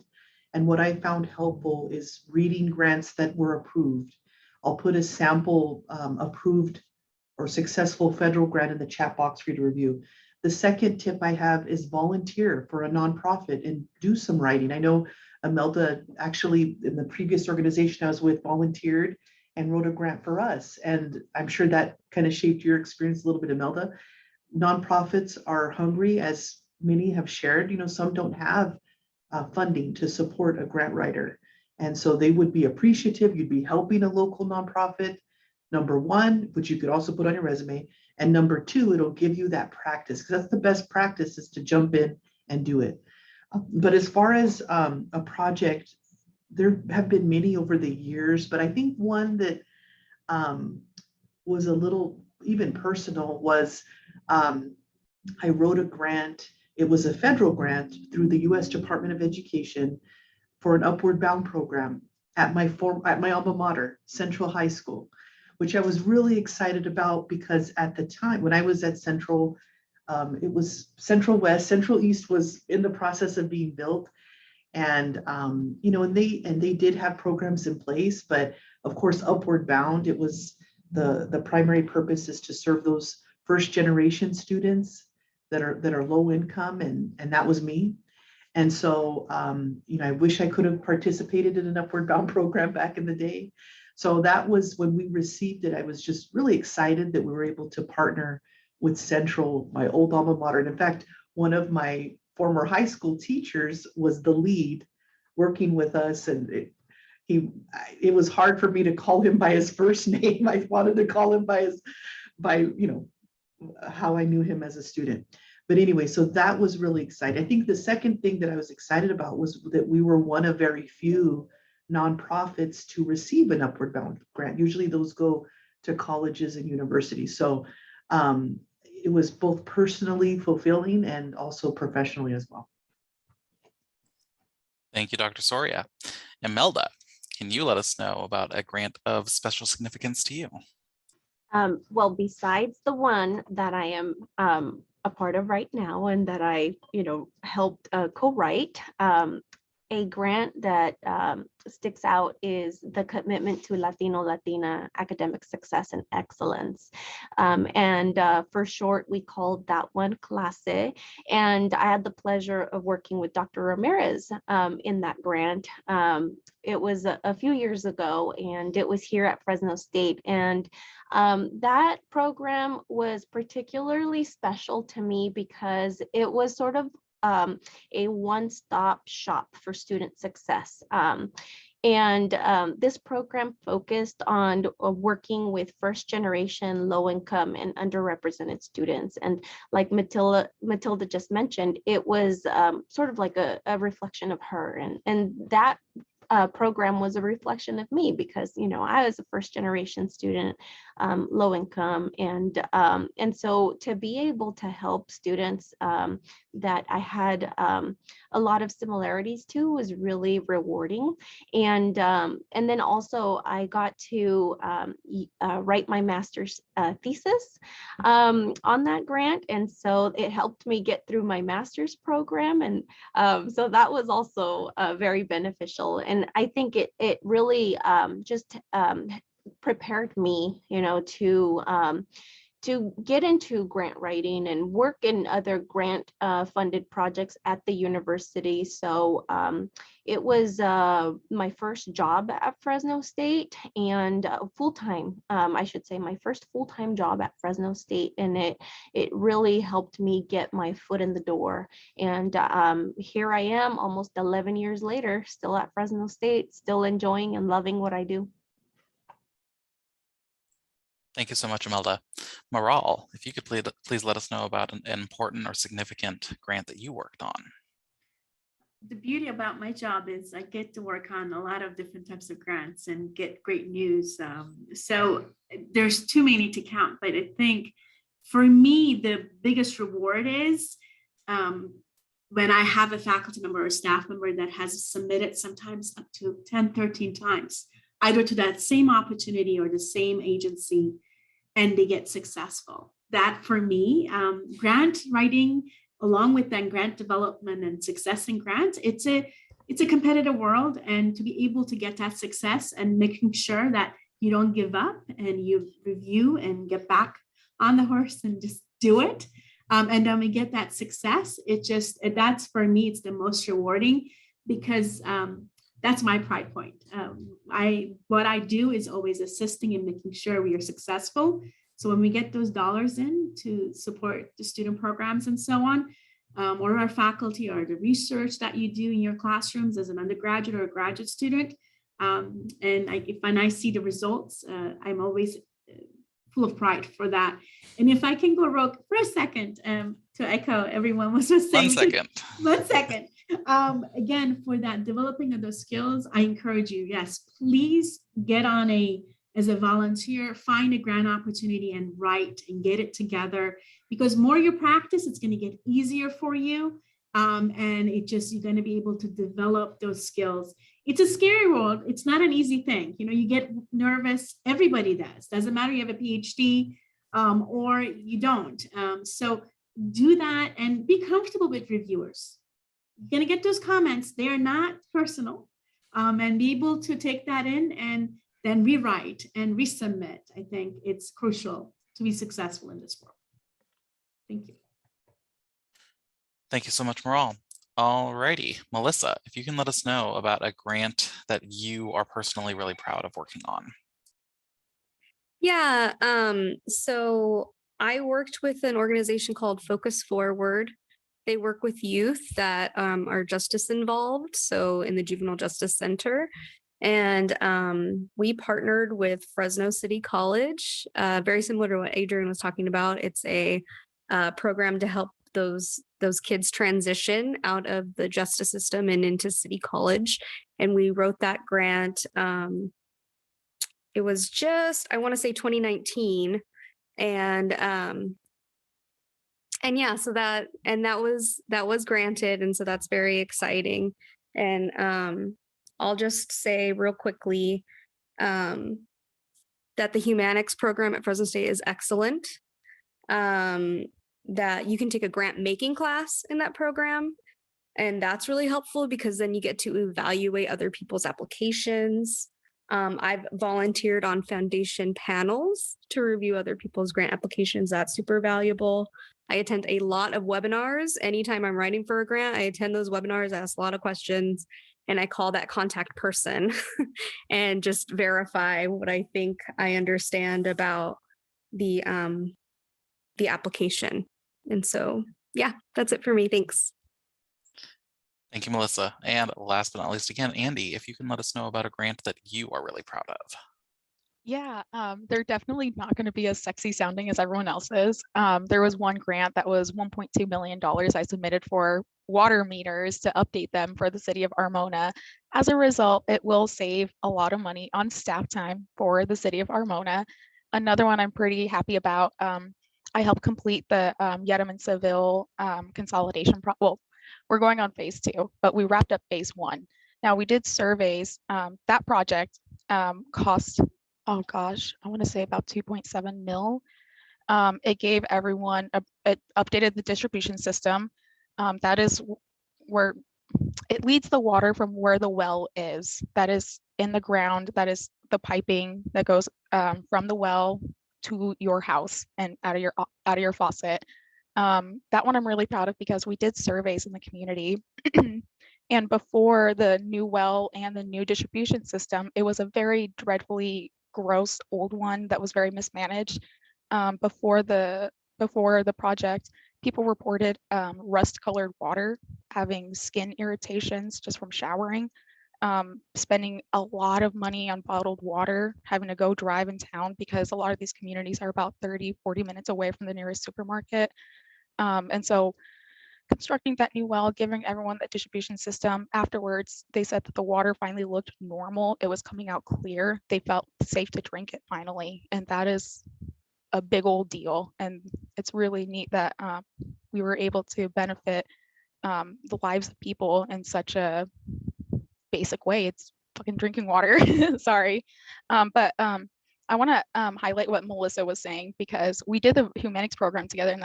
And what I found helpful is reading grants that were approved. I'll put a sample approved or successful federal grant in the chat box for you to review. The second tip I have is volunteer for a nonprofit and do some writing. I know Melda, actually in the previous organization I was with, volunteered and wrote a grant for us. And I'm sure that kind of shaped your experience a little bit, Melda. Nonprofits are hungry, as many have shared. Some don't have funding to support a grant writer. And so they would be appreciative. You'd be helping a local nonprofit, number one, which you could also put on your resume. And number two, it'll give you that practice, because that's the best practice, is to jump in and do it. But as far as a project, there have been many over the years, but I think one that was a little even personal was I wrote a grant. It was a federal grant through the U.S. Department of Education for an Upward Bound program at my alma mater, Central High School, which I was really excited about because at the time when I was at Central, it was Central West. Central East was in the process of being built, and and they did have programs in place, but of course, Upward Bound, it was the primary purpose is to serve those first generation students that are low income, and that was me. And so I wish I could have participated in an Upward Bound program back in the day. So that was when we received it. I was just really excited that we were able to partner with Central, my old alma mater. And in fact, one of my former high school teachers was the lead working with us, and it was hard for me to call him by his first name. I wanted to call him by how I knew him as a student. But anyway, so that was really exciting. I think the second thing that I was excited about was that we were one of very few nonprofits to receive an Upward Bound grant. Usually those go to colleges and universities. So it was both personally fulfilling and also professionally as well. Thank you, Dr. Soria. And Melda, can you let us know about a grant of special significance to you? Well, besides the one that I am a part of right now and that I, helped co-write, a grant that sticks out is the commitment to Latino-Latina academic success and excellence. And for short, we called that one CLASE. And I had the pleasure of working with Dr. Ramirez in that grant. It was a few years ago, and it was here at Fresno State. And that program was particularly special to me because it was sort of a one-stop shop for student success. And this program focused on working with first generation, low income and underrepresented students. And like Matilda just mentioned, it was sort of like a reflection of her. And that program was a reflection of me because, you know, I was a first generation student, low income. And so to be able to help students that I had a lot of similarities to was really rewarding. And then also I got to write my master's thesis on that grant. And so it helped me get through my master's program. And so that was also very beneficial. And I think it really just prepared me, you know, to get into grant writing and work in other grant funded projects at the university. So it was my first job at Fresno State and full-time, I should say my first full-time job at Fresno State. And it really helped me get my foot in the door. And here I am almost 11 years later, still at Fresno State, still enjoying and loving what I do. Thank you so much, Melda. Maral, if you could please let us know about an important or significant grant that you worked on. The beauty about my job is I get to work on a lot of different types of grants and get great news. So there's too many to count, but I think for me, the biggest reward is when I have a faculty member or staff member that has submitted sometimes up to 10, 13 times, either to that same opportunity or the same agency, and they get successful. That for me, grant writing, along with then grant development and success in grants, it's a competitive world. And to be able to get that success and making sure that you don't give up and you review and get back on the horse and just do it. And then we get that success. That's for me, it's the most rewarding because that's my pride point. What I do is always assisting and making sure we are successful. So when we get those dollars in to support the student programs and so on, or our faculty or the research that you do in your classrooms as an undergraduate or a graduate student, when I see the results, I'm always full of pride for that. And if I can go rogue for a second, to echo everyone was just saying. 1 second. Again, for that developing of those skills, I encourage you, yes, please get on as a volunteer, find a grant opportunity and write and get it together, because more you practice, it's going to get easier for you. And you're going to be able to develop those skills. It's a scary world. It's not an easy thing. You know, you get nervous. Everybody does. Doesn't matter you have a PhD or you don't. So do that and be comfortable with reviewers. You're going to get those comments. They are not personal, and be able to take that in and then rewrite and resubmit. I think it's crucial to be successful in this world. Thank you. Thank you so much, Maral. All righty, Melissa, if you can let us know about a grant that you are personally really proud of working on. Yeah, so I worked with an organization called Focus Forward. They work with youth that are justice involved, so in the Juvenile Justice Center. And we partnered with Fresno City College, very similar to what Adrian was talking about. It's a program to help those kids transition out of the justice system and into City College. And we wrote that grant. It was just, I want to say 2019. And yeah, so that was granted. And so that's very exciting. And I'll just say real quickly that the humanics program at Fresno State is excellent. That you can take a grant making class in that program. And that's really helpful because then you get to evaluate other people's applications. I've volunteered on foundation panels to review other people's grant applications. That's super valuable. I attend a lot of webinars. Anytime I'm writing for a grant, I attend those webinars, ask a lot of questions, and I call that contact person and just verify what I think I understand about the application. And so, yeah, that's it for me. Thanks. Thank you, Melissa. And last but not least, again, Andy, if you can let us know about a grant that you are really proud of. Yeah, they're definitely not going to be as sexy sounding as everyone else's. There was one grant that was $1.2 million I submitted for water meters to update them for the city of Armona. As a result, it will save a lot of money on staff time for the city of Armona. Another one I'm pretty happy about, I helped complete the Yetum and Seville consolidation. Well, we're going on phase 2, but we wrapped up phase 1. Now we did surveys. That project cost, oh gosh, I want to say about 2.7 mil. It gave everyone, it updated the distribution system. That is where it leads the water from where the well is. That is in the ground. That is the piping that goes from the well to your house and out of your faucet. That one I'm really proud of because we did surveys in the community. And before the new well and the new distribution system, it was a very dreadfully gross old one that was very mismanaged. Before the project, people reported rust-colored water, having skin irritations just from showering, spending a lot of money on bottled water, having to go drive in town because a lot of these communities are about 30, 40 minutes away from the nearest supermarket. And so constructing that new well, giving everyone that distribution system, afterwards, they said that the water finally looked normal. It was coming out clear. They felt safe to drink it finally. And that is a big old deal. And it's really neat that we were able to benefit the lives of people in such a basic way. It's fucking drinking water. Sorry. But I want to highlight what Melissa was saying because we did the humanics program together, and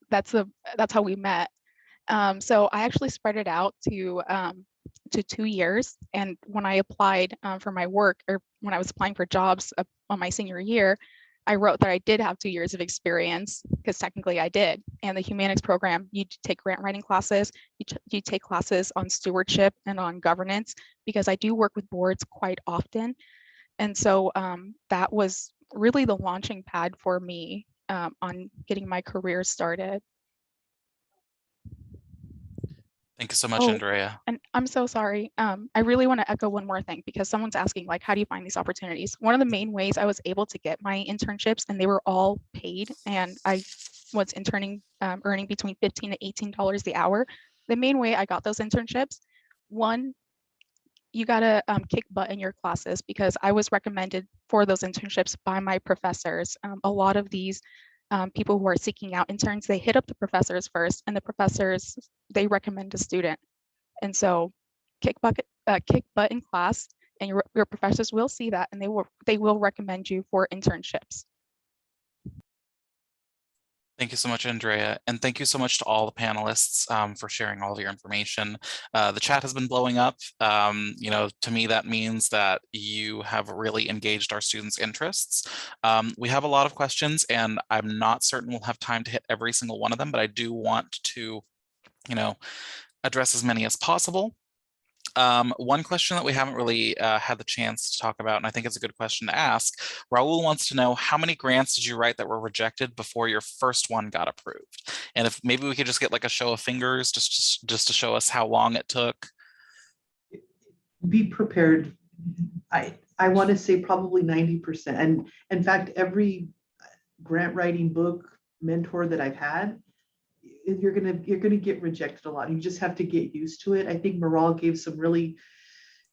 that's how we met. So I actually spread it out to 2 years. And when I applied for my work, or when I was applying for jobs on my senior year, I wrote that I did have 2 years of experience because technically I did. And the humanics program, you take grant writing classes, you take classes on stewardship and on governance, because I do work with boards quite often. And so that was really the launching pad for me on getting my career started. Thank you so much, Andrea. And I'm so sorry. I really want to echo one more thing because someone's asking, like, how do you find these opportunities? One of the main ways I was able to get my internships, and they were all paid, and I was interning, earning between $15 to $18 the hour. The main way I got those internships, one, you gotta kick butt in your classes, because I was recommended for those internships by my professors. A lot of these people who are seeking out interns, they hit up the professors first, and the professors, they recommend a student. And so kick butt in class, and your professors will see that, and they will recommend you for internships. Thank you so much, Andrea. And thank you so much to all the panelists for sharing all of your information. The chat has been blowing up. To me, that means that you have really engaged our students' interests. We have a lot of questions, and I'm not certain we'll have time to hit every single one of them, but I do want to, address as many as possible. One question that we haven't really had the chance to talk about, and I think it's a good question to ask, Raul wants to know, how many grants did you write that were rejected before your first one got approved? And if maybe we could just get like a show of fingers just to show us how long it took. Be prepared. I want to say probably 90%. And in fact, every grant writing book mentor that I've had, you're gonna get rejected a lot. You just have to get used to it. I think Maral gave some really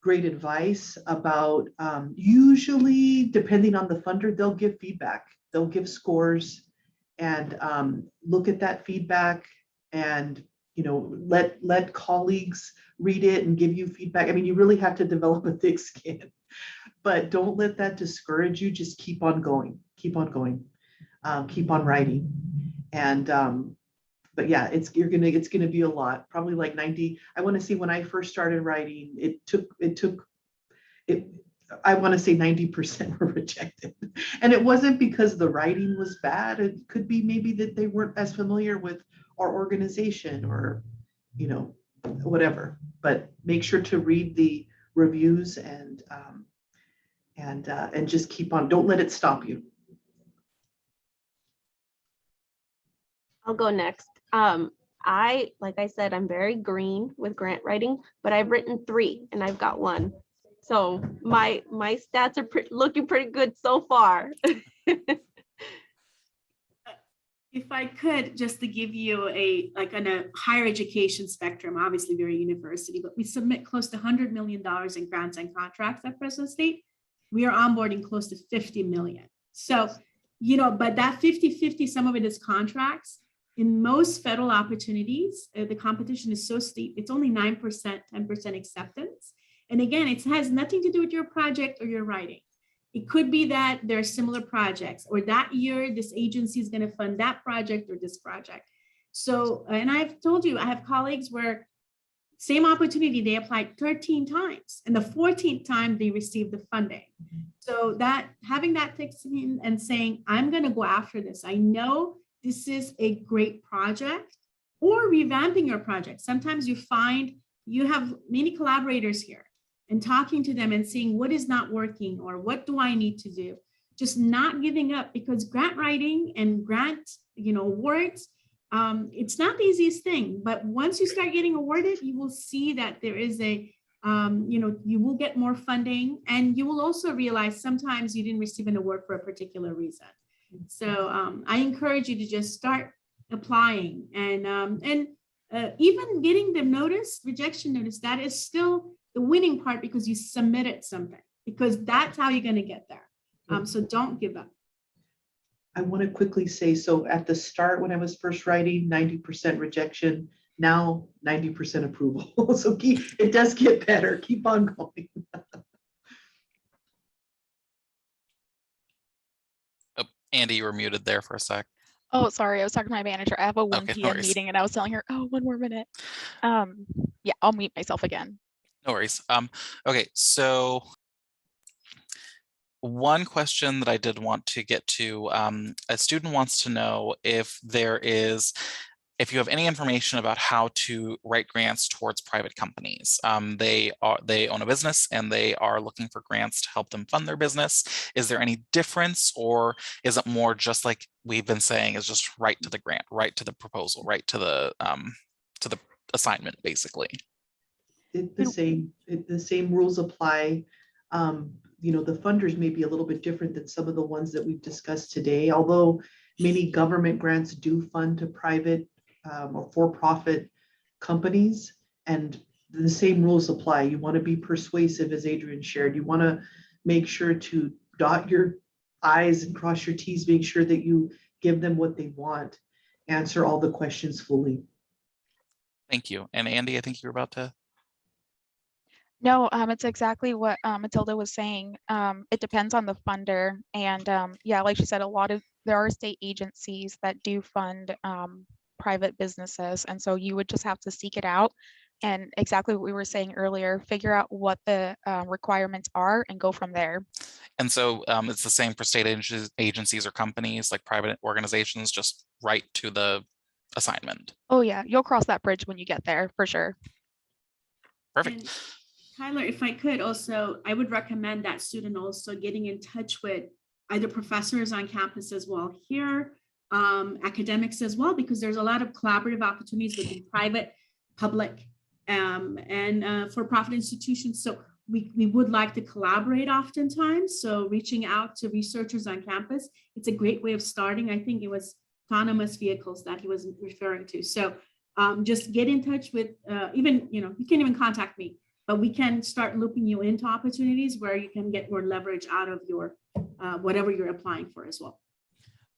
great advice about usually, depending on the funder, they'll give feedback, they'll give scores, and look at that feedback, and let colleagues read it and give you feedback. I mean, you really have to develop a thick skin, but don't let that discourage you. Just keep on going, keep on writing. And but yeah, it's gonna be a lot, probably like 90. I want to say when I first started writing, it took I want to say 90% were rejected. And it wasn't because the writing was bad. It could be maybe that they weren't as familiar with our organization, or whatever. But make sure to read the reviews and just keep on. Don't let it stop you. I'll go next. like I said, I'm very green with grant writing, but I've written 3 and I've got 1. So my stats are looking pretty good so far. If I could, just to give you on a higher education spectrum, obviously we're a university, but we submit close to $100 million in grants and contracts at Fresno State. We are onboarding close to 50 million. So, but that 50-50, some of it is contracts. In most federal opportunities, the competition is so steep, it's only 9%, 10% acceptance. And again, it has nothing to do with your project or your writing. It could be that there are similar projects, or that year, this agency is going to fund that project or this project. So, and I've told you, I have colleagues where same opportunity, they applied 13 times, and the 14th time they received the funding. So that having that fixing and saying, I'm going to go after this. I know this is a great project, or revamping your project. Sometimes you find you have many collaborators here, and talking to them and seeing what is not working or what do I need to do. Just not giving up, because grant writing and grant, awards, it's not the easiest thing, but once you start getting awarded, you will see that there is you will get more funding, and you will also realize sometimes you didn't receive an award for a particular reason. So I encourage you to just start applying, and even getting the rejection notice, that is still the winning part, because you submitted something, because that's how you're going to get there. So don't give up. I want to quickly say, so at the start, when I was first writing, 90% rejection, now 90% approval. So it does get better. Keep on going. Oh, Andy, you were muted there for a sec. Oh, sorry. I was talking to my manager. I have a 1 Okay, no p.m. worries. meeting, and I was telling her, oh, 1 more minute. Yeah, I'll mute myself again. No worries. Okay, so one question that I did want to get to, a student wants to know if you have any information about how to write grants towards private companies. They own a business and they are looking for grants to help them fund their business. Is there any difference, or is it more just like we've been saying, is just right to the grant, right to the proposal, right to the assignment, basically? The same rules apply. The funders may be a little bit different than some of the ones that we've discussed today, although many government grants do fund to private or for-profit companies, and the same rules apply. You want to be persuasive, as Adrian shared. You want to make sure to dot your I's and cross your T's, make sure that you give them what they want, answer all the questions fully. Thank you. And Andy, I think you were about to. No, it's exactly what Matilda was saying. It depends on the funder, and yeah, like she said, there are state agencies that do fund private businesses, and so you would just have to seek it out, and exactly what we were saying earlier, figure out what the requirements are and go from there. And so it's the same for state agencies or companies, like private organizations, just right to the assignment. Oh yeah, you'll cross that bridge when you get there, for sure. Perfect. And Tyler, if I could also, I would recommend that student also getting in touch with either professors on campus as well here, academics as well, because there's a lot of collaborative opportunities within private, public, and for-profit institutions. So we would like to collaborate oftentimes. So reaching out to researchers on campus, it's a great way of starting. I think it was autonomous vehicles that he was referring to. So just get in touch with, you can even contact me, but we can start looping you into opportunities where you can get more leverage out of your whatever you're applying for as well.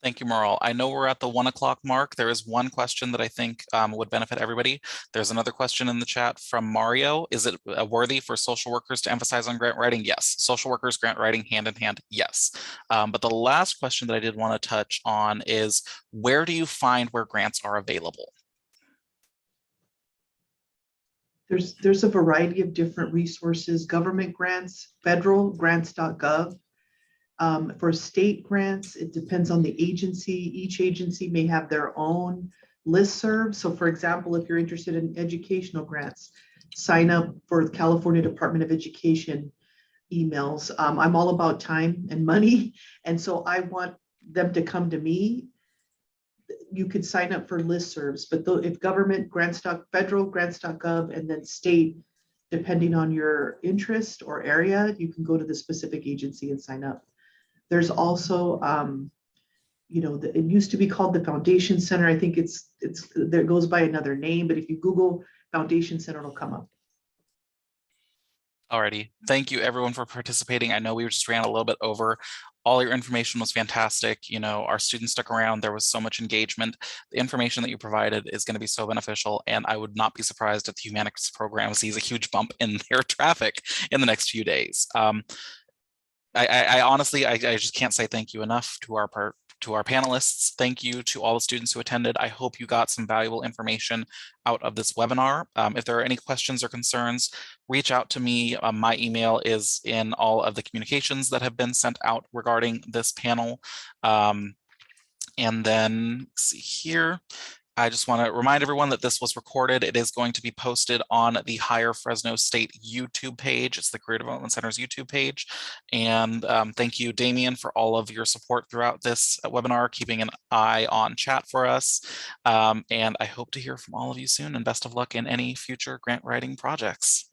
Thank you, Maral. I know we're at the 1 o'clock mark. There is one question that I think would benefit everybody. There's another question in the chat from Mario. Is it worthy for social workers to emphasize on grant writing? Yes. Social workers, grant writing, hand in hand, yes. But the last question that I did want to touch on is, where do you find where grants are available? There's a variety of different resources, government grants, federal grants.gov. For state grants, it depends on the agency. Each agency may have their own listserv. So for example, if you're interested in educational grants, sign up for the California Department of Education emails. I'm all about time and money. And so I want them to come to me. you could sign up for listservs, but if government federal grants.gov and then state, depending on your interest or area, you can go to the specific agency and sign up. There's also, it used to be called the Foundation Center. I think there goes by another name, but if you Google Foundation Center, it'll come up. Alrighty. Thank you everyone for participating. I know we just ran a little bit over. All your information was fantastic. Our students stuck around. There was so much engagement. The information that you provided is going to be so beneficial, and I would not be surprised if the humanities program sees a huge bump in their traffic in the next few days. I honestly, I just can't say thank you enough to our panelists. Thank you to all the students who attended. I hope you got some valuable information out of this webinar. If there are any questions or concerns, reach out to me. My email is in all of the communications that have been sent out regarding this panel. And then, let's see here. I just want to remind everyone that this was recorded. It is going to be posted on the Higher Fresno State YouTube page. It's the Career Development Center's YouTube page. And thank you, Damien, for all of your support throughout this webinar, keeping an eye on chat for us. And I hope to hear from all of you soon, and best of luck in any future grant writing projects.